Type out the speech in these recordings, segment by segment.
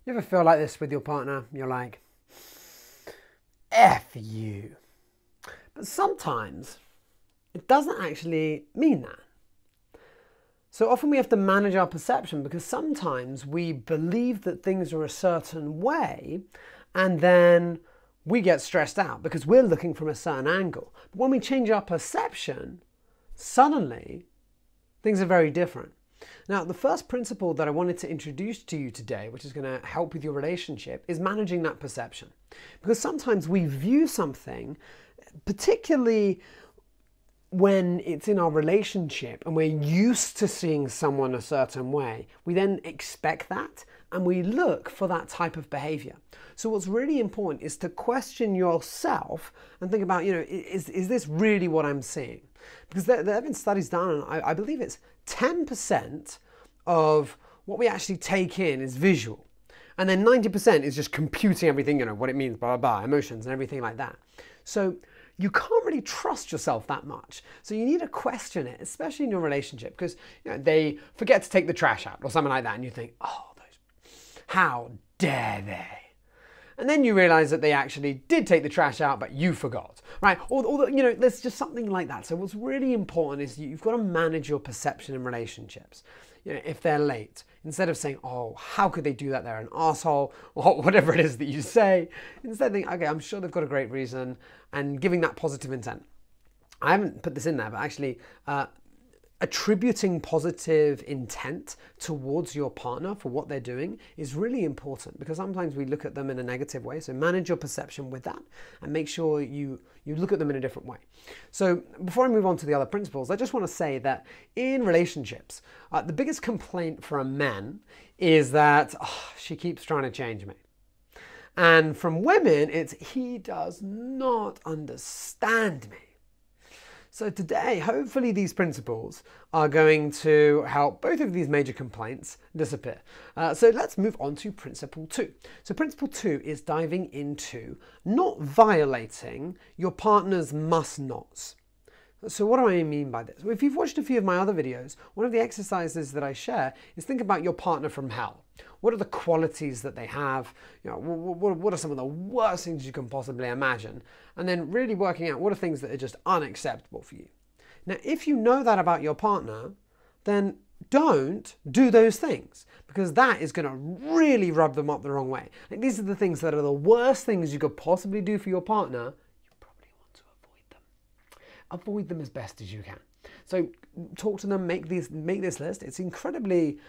You ever feel like this with your partner? You're like, F you. But sometimes it doesn't actually mean that. So often we have to manage our perception because sometimes we believe that things are a certain way and then we get stressed out because we're looking from a certain angle. But when we change our perception, suddenly things are very different. Now, the first principle that I wanted to introduce to you today, which is going to help with your relationship, is managing that perception. Because sometimes we view something, particularly when it's in our relationship and we're used to seeing someone a certain way, we then expect that and we look for that type of behavior. So what's really important is to question yourself and think about, is this really what I'm seeing? Because there have been studies done, and I believe it's 10% of what we actually take in is visual. And then 90% is just computing everything, what it means, blah, blah, blah, emotions and everything like that. So you can't really trust yourself that much. So you need to question it, especially in your relationship, because they forget to take the trash out or something like that. And you think, oh, how dare they? And then you realize that they actually did take the trash out, but you forgot, right? Or there's just something like that. So what's really important is you've got to manage your perception in relationships. If they're late, instead of saying, oh, how could they do that? They're an asshole, or whatever it is that you say, instead think, okay, I'm sure they've got a great reason, and giving that positive intent. I haven't put this in there, but actually, attributing positive intent towards your partner for what they're doing is really important, because sometimes we look at them in a negative way. So manage your perception with that and make sure you look at them in a different way. So before I move on to the other principles, I just want to say that in relationships, the biggest complaint from men is that she keeps trying to change me. And from women, it's he does not understand me. So today, hopefully these principles are going to help both of these major complaints disappear. So let's move on to principle 2. So principle 2 is diving into not violating your partner's must-nots. So what do I mean by this? Well, if you've watched a few of my other videos, one of the exercises that I share is think about your partner from hell. What are the qualities that they have? What are some of the worst things you can possibly imagine? And then really working out what are things that are just unacceptable for you. Now, if you know that about your partner, then don't do those things, because that is going to really rub them up the wrong way. Like, these are the things that are the worst things you could possibly do for your partner. You probably want to avoid them. Avoid them as best as you can. So talk to them, make this list. It's incredibly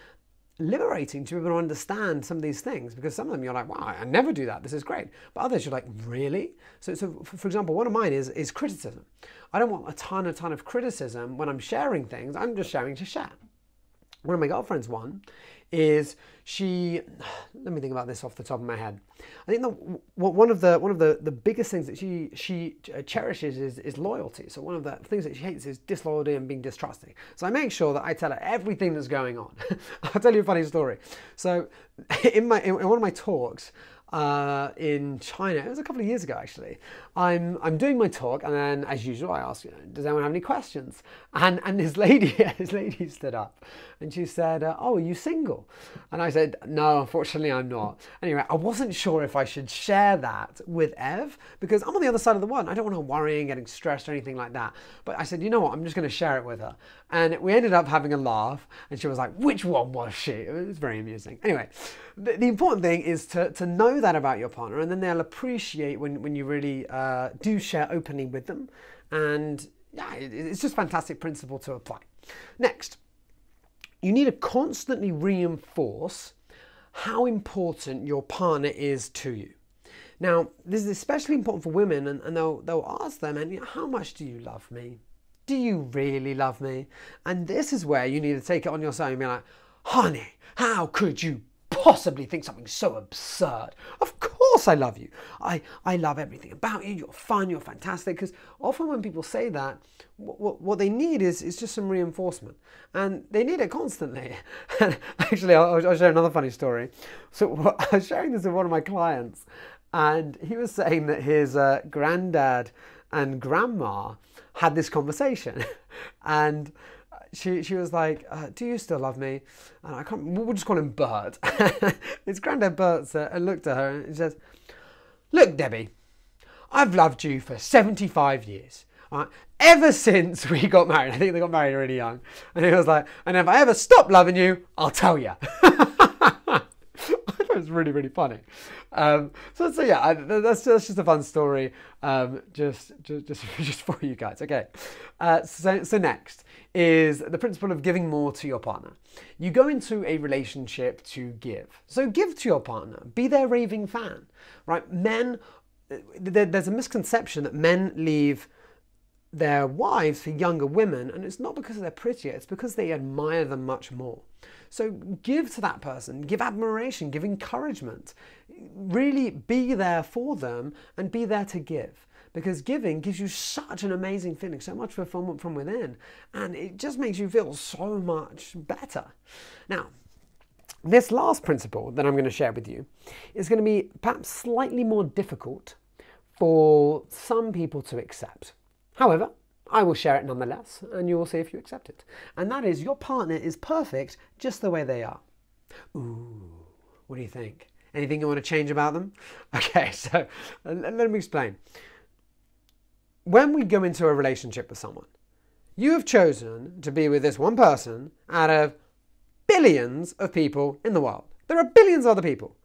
liberating to be able to understand some of these things, because some of them you're like, wow, I never do that, this is great. But others you're like, really? So for example, one of mine is criticism. I don't want a ton of criticism when I'm sharing things. I'm just sharing to share. One of my girlfriends, is let me think about this off the top of my head. I think one of the biggest things that she cherishes is loyalty. So one of the things that she hates is disloyalty and being distrusting. So I make sure that I tell her everything that's going on. I'll tell you a funny story. So in one of my talks in China, it was a couple of years ago actually, I'm doing my talk, and then as usual I ask, does anyone have any questions? And this lady stood up and she said, oh, are you single? And I said, no, unfortunately I'm not. Anyway, I wasn't sure if I should share that with Ev, because I'm on the other side of the world. I don't want her worrying, getting stressed or anything like that. But I said, you know what, I'm just going to share it with her. And we ended up having a laugh, and she was like, which one was she? It was very amusing. Anyway, the important thing is to know that about your partner, and then they'll appreciate when you really do share openly with them. And yeah, it's just a fantastic principle to apply. Next, you need to constantly reinforce how important your partner is to you. Now, this is especially important for women, and they'll ask them, and how much do you love me? Do you really love me? And this is where you need to take it on yourself and be like, honey, how could you possibly think something so absurd? Of course I love you. I love everything about you. You're fun, you're fantastic. Because often when people say that, what they need is just some reinforcement. And they need it constantly. And actually, I'll share another funny story. So I was sharing this with one of my clients, and he was saying that his granddad and grandma had this conversation. And she was like, do you still love me? And I can't, we'll just call him Bert. His granddad Bert looked at her and he says, look, Debbie, I've loved you for 75 years. Right? Ever since we got married. I think they got married really young. And he was like, and if I ever stop loving you, I'll tell you. It was really, really funny. So yeah, that's just a fun story, just for you guys. Okay. So next is the principle of giving more to your partner. You go into a relationship to give. So give to your partner. Be their raving fan, right? Men, there's a misconception that men leave their wives for younger women, and it's not because they're prettier, it's because they admire them much more. So give to that person, give admiration, give encouragement, really be there for them and be there to give. Because giving gives you such an amazing feeling, so much fulfillment from within, and it just makes you feel so much better. Now, this last principle that I'm going to share with you is going to be perhaps slightly more difficult for some people to accept. However, I will share it nonetheless, and you will see if you accept it. And that is, your partner is perfect just the way they are. Ooh, what do you think? Anything you want to change about them? Okay, so let me explain. When we go into a relationship with someone, you have chosen to be with this one person out of billions of people in the world. There are billions of other people.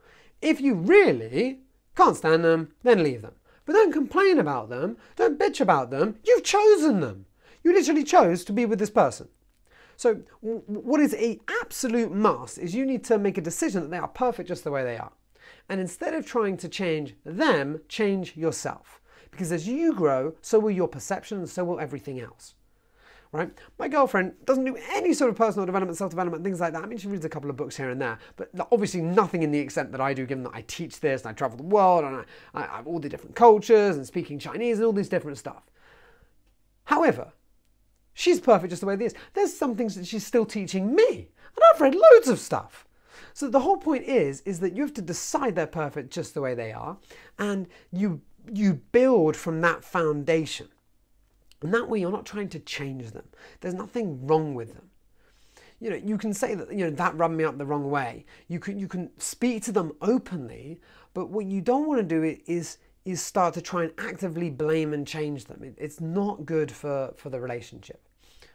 If you really can't stand them, then leave them. But don't complain about them, don't bitch about them, you've chosen them. You literally chose to be with this person. So what is an absolute must is you need to make a decision that they are perfect just the way they are. And instead of trying to change them, change yourself. Because as you grow, so will your perceptions, so will everything else. Right? My girlfriend doesn't do any sort of personal development, self-development, things like that. I mean, she reads a couple of books here and there, but obviously nothing in the extent that I do, given that I teach this and I travel the world and I have all the different cultures and speaking Chinese and all this different stuff. However, she's perfect just the way it is. There's some things that she's still teaching me, and I've read loads of stuff. So the whole point is that you have to decide they're perfect just the way they are, and you build from that foundation. And that way you're not trying to change them. There's nothing wrong with them. You know, you can say that, you know, that rubbed me up the wrong way. You can speak to them openly, but what you don't want to do is start to try and actively blame and change them. It's not good for the relationship.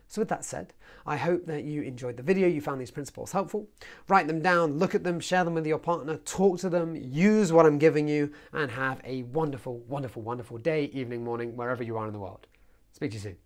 So with that said, I hope that you enjoyed the video, you found these principles helpful. Write them down, look at them, share them with your partner, talk to them, use what I'm giving you, and have a wonderful, wonderful, wonderful day, evening, morning, wherever you are in the world. Speak to you soon.